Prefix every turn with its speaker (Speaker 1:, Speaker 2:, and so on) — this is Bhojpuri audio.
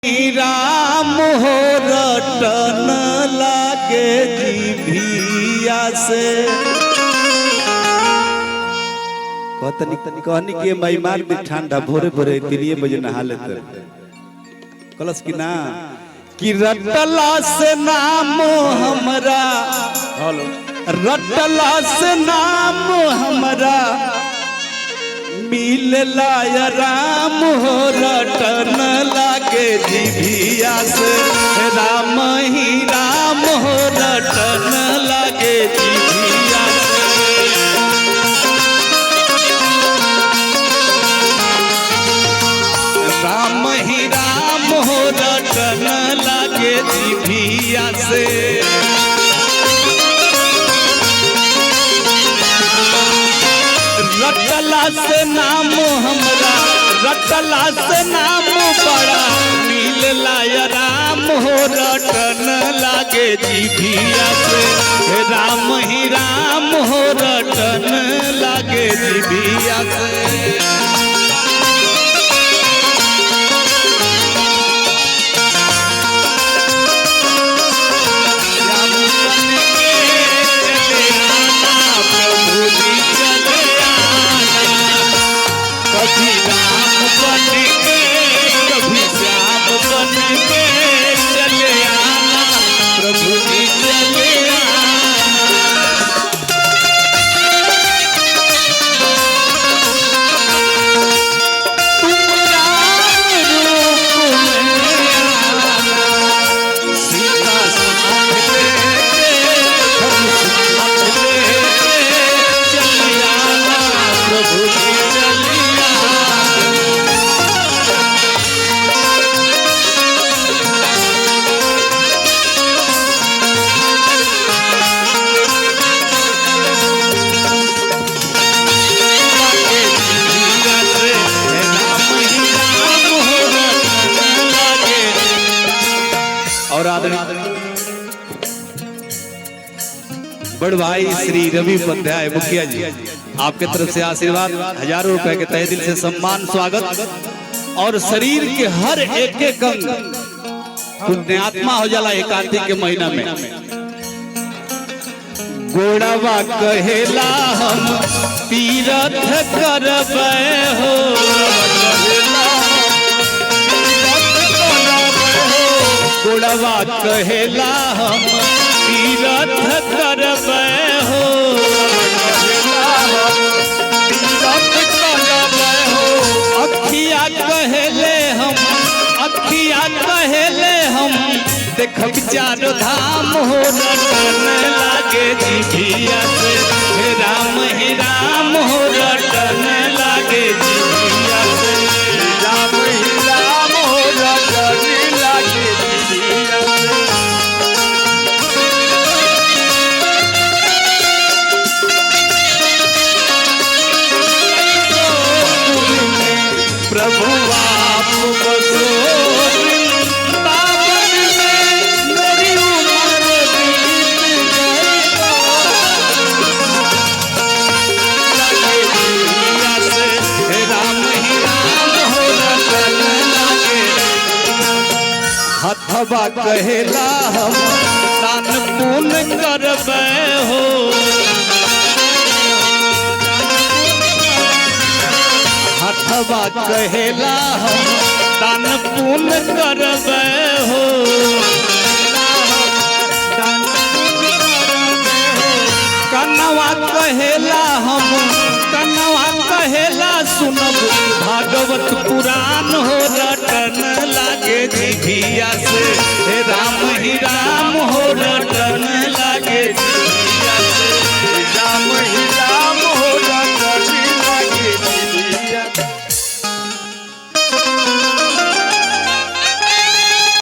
Speaker 1: राम हो रटन लागे जीभिया से कहनी के महिमान भी ठंडा भोरे भोरे 3 बजे नहा लेते कलश की ना कि रटला से नाम हमरा रटला से नाम हमरा मिलला या राम हो रटन लागे जीभिया से राम ही राम हो रटन लागे जीभिया से राम ही राम हो रटन लागे जीभिया से रटला से नाम हमरा रटला से नाम बड़ा मिलला या राम हो रटन लागे जीभिया से राम ही राम हो रटन लागे जीभिया से कभी राम बन के कभी श्याम बन के चले आना प्रभु जी चले बड़ भाई श्री रवि उपाध्याय मुखिया जी आपके तरफ से आशीर्वाद 1000 रुपए के तहे दिल से सम्मान स्वागत और शरीर के हर एक अंग पुण्यात्मा हो जाला एकांतिक के महीना में गोड़वा कहेला हम तीरथ करबै हो गोड़वा कहेला हम तीरथ करबै हो अखिया कहेले हम देखब चारो धाम हो रटन लागे जीभिया से राम ही राम हो रटन लागे जीभिया से राम ही राम हो रटन लागे जीभिया से प्रभु आप बसो वृंदावन में मेरी उम्र बीत गई से राम ही राम हो रटन लागे हथवा कहेला हम दान पुण्य करबै हो हथवा कहेला हम दान पुण्य करबै हो कन्नवा कहेला हम कन्नवा कहेला सुनब भागवत पुराण हो रटन लागे जीभिया से राम ही राम हो रटन